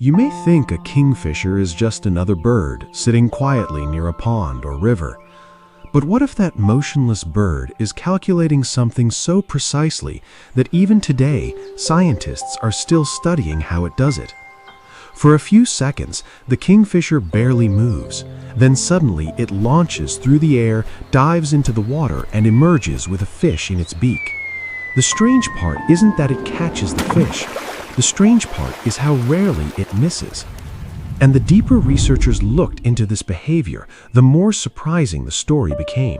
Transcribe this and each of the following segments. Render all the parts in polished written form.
You may think a kingfisher is just another bird sitting quietly near a pond or river. But what if that motionless bird is calculating something so precisely that even today scientists are still studying how it does it? For a few seconds, the kingfisher barely moves. Then suddenly it launches through the air, dives into the water, and emerges with a fish in its beak. The strange part isn't that it catches the fish. The strange part is how rarely it misses. And the deeper researchers looked into this behavior, the more surprising the story became.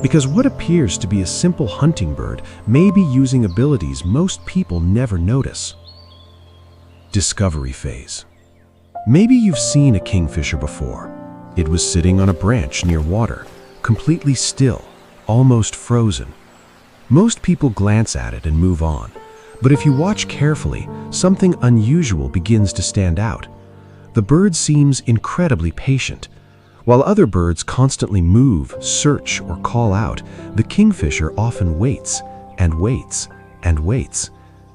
Because what appears to be a simple hunting bird may be using abilities most people never notice. Discovery phase. Maybe you've seen a kingfisher before. It was sitting on a branch near water, completely still, almost frozen. Most people glance at it and move on. But if you watch carefully, something unusual begins to stand out. The bird seems incredibly patient. While other birds constantly move, search, or call out, the kingfisher often waits, and waits, and waits,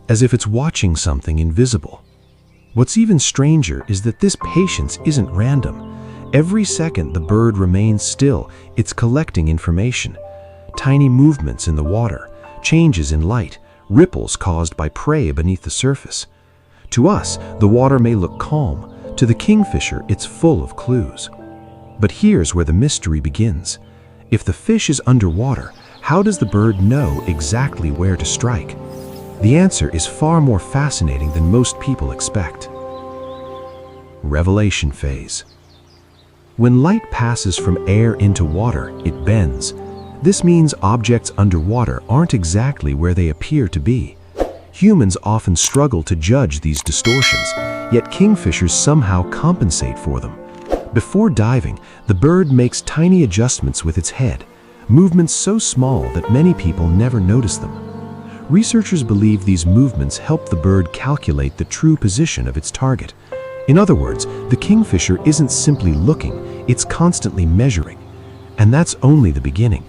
as if it's watching something invisible. What's even stranger is that this patience isn't random. Every second the bird remains still, it's collecting information. Tiny movements in the water, changes in light, ripples caused by prey beneath the surface. To us, the water may look calm. To the kingfisher, it's full of clues. But here's where the mystery begins. If the fish is underwater, how does the bird know exactly where to strike? The answer is far more fascinating than most people expect. Revelation phase. When light passes from air into water, it bends. This means objects underwater aren't exactly where they appear to be. Humans often struggle to judge these distortions, yet kingfishers somehow compensate for them. Before diving, the bird makes tiny adjustments with its head, movements so small that many people never notice them. Researchers believe these movements help the bird calculate the true position of its target. In other words, the kingfisher isn't simply looking, it's constantly measuring. And that's only the beginning.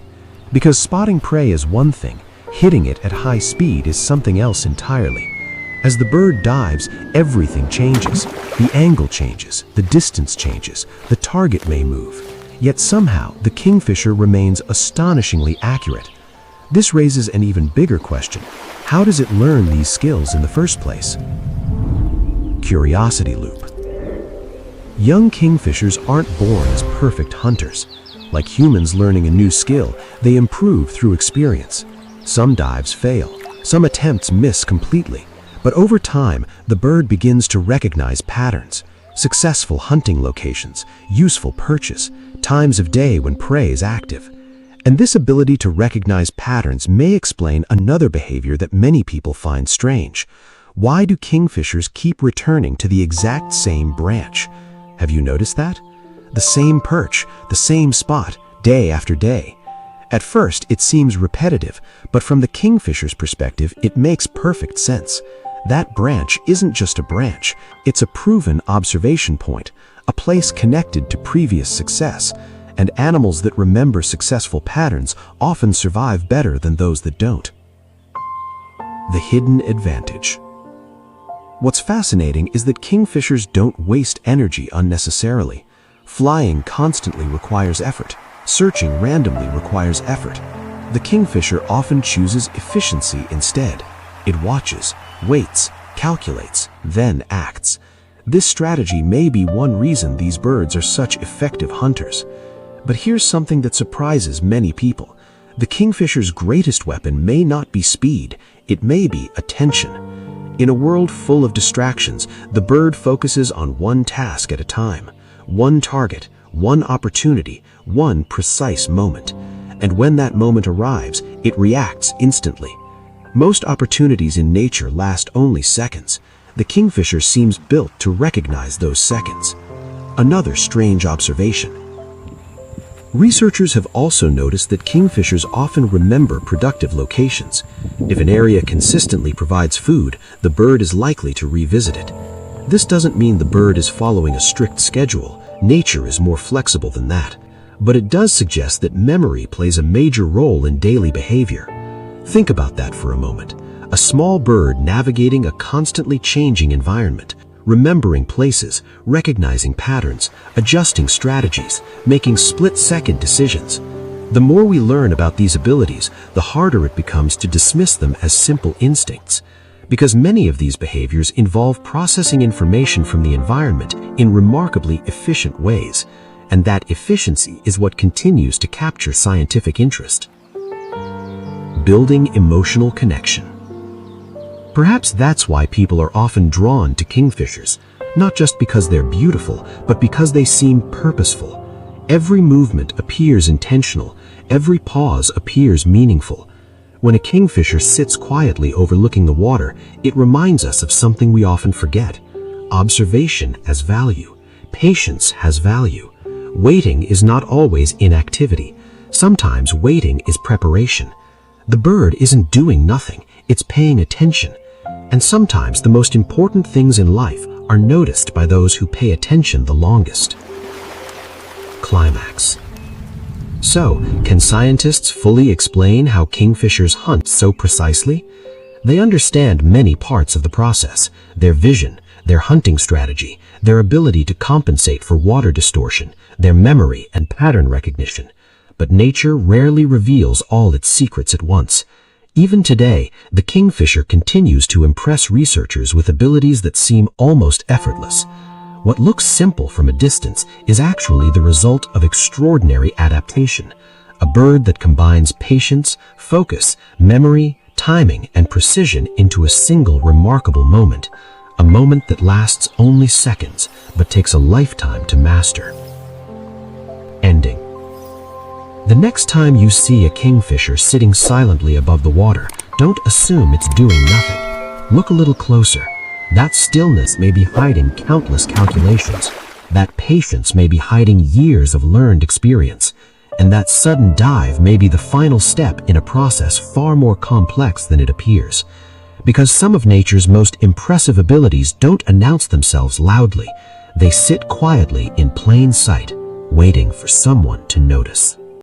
Because spotting prey is one thing, hitting it at high speed is something else entirely. As the bird dives, everything changes. The angle changes, the distance changes, the target may move. Yet somehow, the kingfisher remains astonishingly accurate. This raises an even bigger question. How does it learn these skills in the first place? Curiosity loop. Young kingfishers aren't born as perfect hunters. Like humans learning a new skill, they improve through experience. Some dives fail, some attempts miss completely, but over time, the bird begins to recognize patterns, successful hunting locations, useful perches, times of day when prey is active. And this ability to recognize patterns may explain another behavior that many people find strange. Why do kingfishers keep returning to the exact same branch? Have you noticed that? The same perch, the same spot, day after day. At first, it seems repetitive, but from the kingfisher's perspective, it makes perfect sense. That branch isn't just a branch, it's a proven observation point, a place connected to previous success. And animals that remember successful patterns often survive better than those that don't. The hidden advantage. What's fascinating is that kingfishers don't waste energy unnecessarily. Flying constantly requires effort. Searching randomly requires effort. The kingfisher often chooses efficiency instead. It watches, waits, calculates, then acts. This strategy may be one reason these birds are such effective hunters. But here's something that surprises many people. The kingfisher's greatest weapon may not be speed, it may be attention. In a world full of distractions, the bird focuses on one task at a time. One target, one opportunity, one precise moment. And when that moment arrives, it reacts instantly. Most opportunities in nature last only seconds. The kingfisher seems built to recognize those seconds. Another strange observation. Researchers have also noticed that kingfishers often remember productive locations. If an area consistently provides food, the bird is likely to revisit it. This doesn't mean the bird is following a strict schedule. Nature is more flexible than that. But it does suggest that memory plays a major role in daily behavior. Think about that for a moment. A small bird navigating a constantly changing environment. remembering places, recognizing patterns, adjusting strategies, making split-second decisions. The more we learn about these abilities, the harder it becomes to dismiss them as simple instincts, because many of these behaviors involve processing information from the environment in remarkably efficient ways, and that efficiency is what continues to capture scientific interest. Building emotional connection. Perhaps that's why people are often drawn to kingfishers, not just because they're beautiful, but because they seem purposeful. Every movement appears intentional, every pause appears meaningful. When a kingfisher sits quietly overlooking the water, it reminds us of something we often forget. Observation has value. Patience has value. Waiting is not always inactivity. Sometimes waiting is preparation. The bird isn't doing nothing, it's paying attention. And sometimes the most important things in life are noticed by those who pay attention the longest. Climax. So, can scientists fully explain how kingfishers hunt so precisely? They understand many parts of the process: their vision, their hunting strategy, their ability to compensate for water distortion, their memory and pattern recognition. But nature rarely reveals all its secrets at once. Even today, the kingfisher continues to impress researchers with abilities that seem almost effortless. What looks simple from a distance is actually the result of extraordinary adaptation, a bird that combines patience, focus, memory, timing, and precision into a single remarkable moment, a moment that lasts only seconds but takes a lifetime to master. Ending. The next time you see a kingfisher sitting silently above the water, don't assume it's doing nothing. Look a little closer. That stillness may be hiding countless calculations. That patience may be hiding years of learned experience. And that sudden dive may be the final step in a process far more complex than it appears. Because some of nature's most impressive abilities don't announce themselves loudly. They sit quietly in plain sight, waiting for someone to notice.